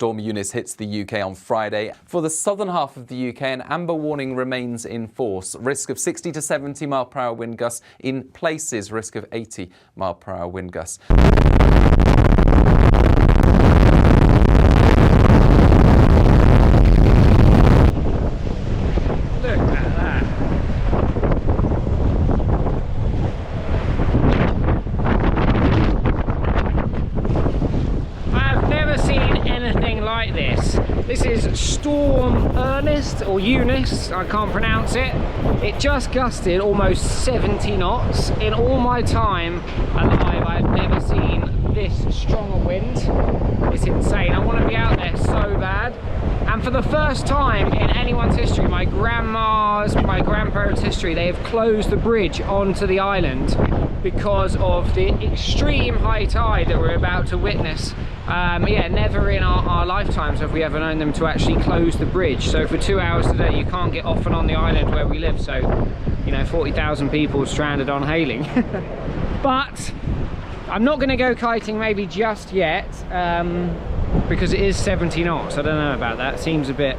Storm Eunice hits the UK on Friday. For the southern half of the UK, an amber warning remains in force. Risk of 60 to 70 mile/hour wind gusts in places, risk of 80 mile/hour wind gusts. This is Storm Ernest or Eunice, I can't pronounce it. It just gusted almost 70 knots. In all my time alive, I've never seen this strong a wind. It's insane. I want to be out there so bad. And for the first time in anyone's history, my grandma's, my grandparents' history, they have closed the bridge onto the island because of the extreme high tide that we're about to witness. Yeah, never in our lifetimes have we ever known them to actually close the bridge. So for 2 hours today, you can't get off and on the island where we live. So, you know, 40,000 people stranded on Hayling. But I'm not going to go kiting maybe just yet, because it is 70 knots. I don't know about that. Seems a bit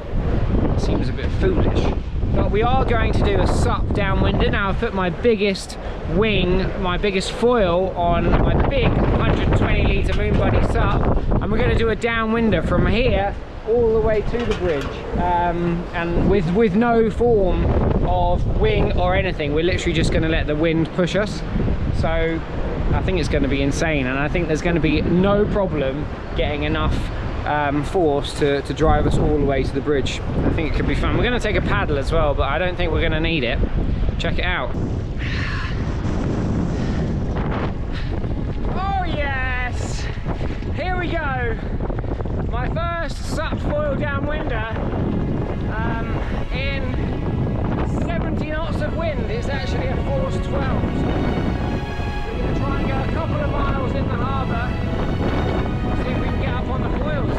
foolish. But we are going to do a SUP downwinder. Now I've put my biggest wing, my biggest foil on my big 120 litre Moon Buddy SUP, and we're going to do a downwinder from here all the way to the bridge, and with no form of wing or anything. We're literally just going to let the wind push us. So I think it's going to be insane, and I think there's going to be no problem getting enough force to drive us all the way to the bridge. I think it could be fun. We're going to take a paddle as well, but I don't think we're going to need it. Check it out. Oh yes! Here we go! My first SUP-FOIL downwinder in 70 knots of wind. It's actually a force 12. We're going to try and go a couple of miles in the harbour, see if we can get up on the foils.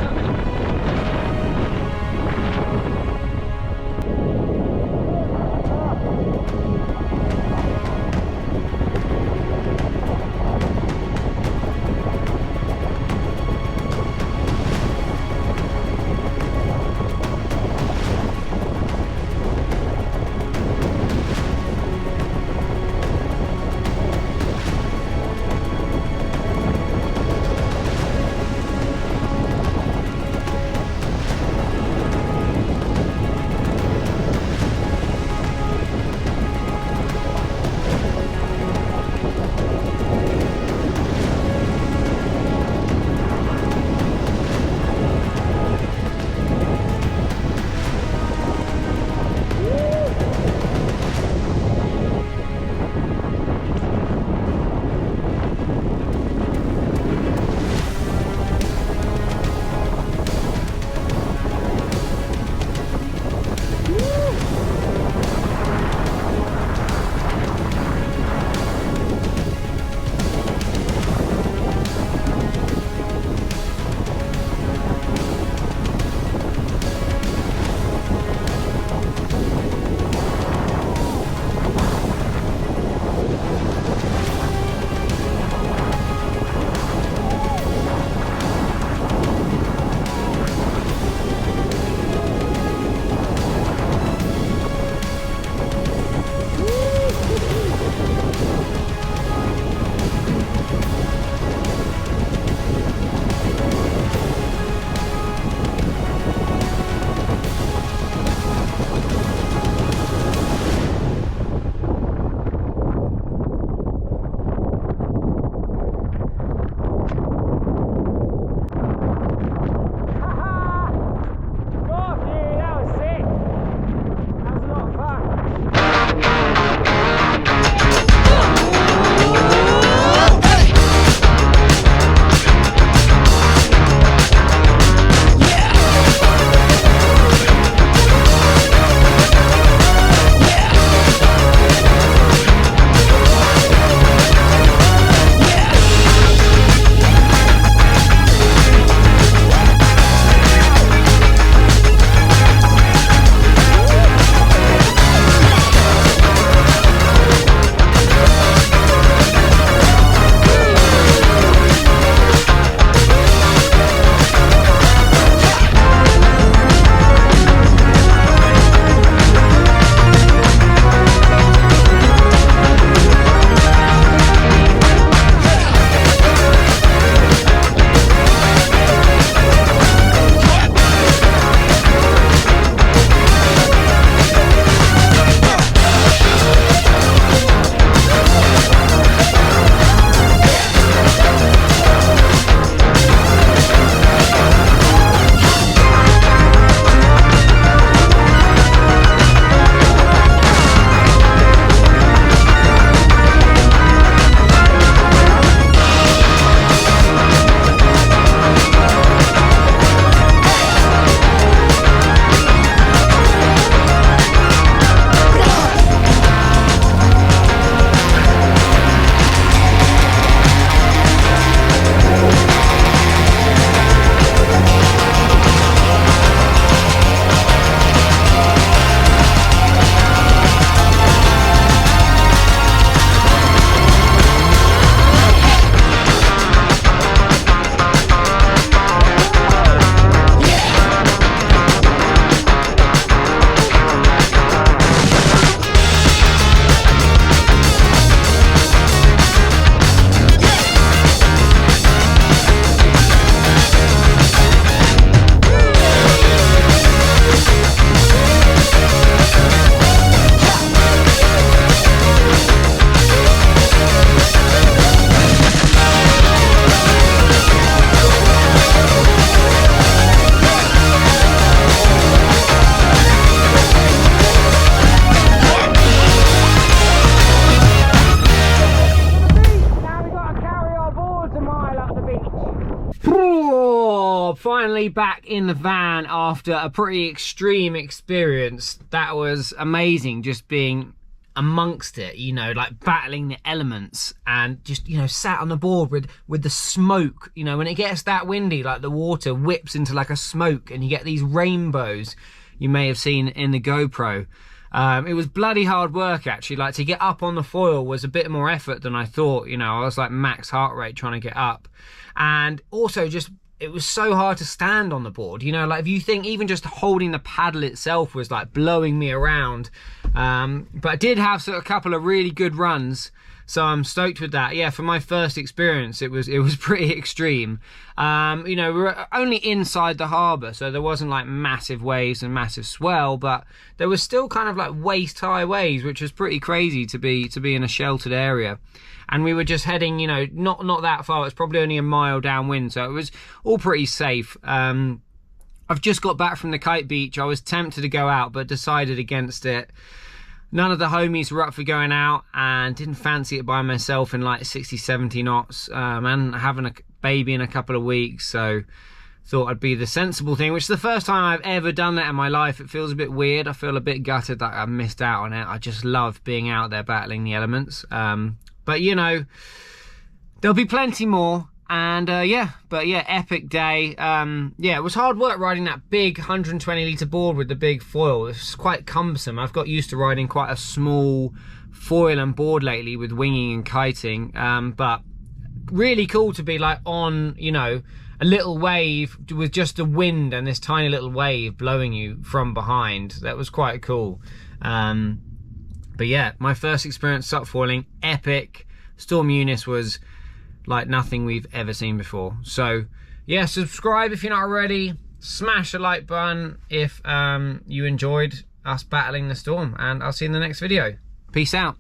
finally back in the van after a pretty extreme experience. That was amazing, just being amongst it, you know, like battling the elements, and just, you know, sat on the board with the smoke. You know, when it gets that windy, like the water whips into like a smoke and you get these rainbows you may have seen in the GoPro. It was bloody hard work, actually. Like, to get up on the foil was a bit more effort than I thought. You know, I was like max heart rate trying to get up, and also just, it was so hard to stand on the board. You know, like, if you think even just holding the paddle itself was like blowing me around. But I did have a couple of really good runs, so I'm stoked with that. Yeah, for my first experience, it was pretty extreme. You know, we were only inside the harbour, so there wasn't like massive waves and massive swell, but there was still kind of like waist-high waves, which was pretty crazy to be in a sheltered area. And we were just heading, you know, not that far. It was probably only a mile downwind, so it was all pretty safe. I've just got back from the kite beach. I was tempted to go out, but decided against it. None of the homies were up for going out, and didn't fancy it by myself in like 60, 70 knots, and having a baby in a couple of weeks, so thought I'd be the sensible thing, which is the first time I've ever done that in my life. It feels a bit weird. I feel a bit gutted that I missed out on it. I just love being out there battling the elements. But, you know, there'll be plenty more. And yeah, epic day. Yeah, it was hard work riding that big 120 litre board with the big foil. It's quite cumbersome. I've got used to riding quite a small foil and board lately with winging and kiting, but really cool to be like on, you know, a little wave with just the wind and this tiny little wave blowing you from behind. That was quite cool. But yeah, my first experience SUP-foiling, epic. Storm Eunice was like nothing we've ever seen before. So yeah, subscribe if you're not already. Smash the like button if you enjoyed us battling the storm, and I'll see you in the next video. Peace out.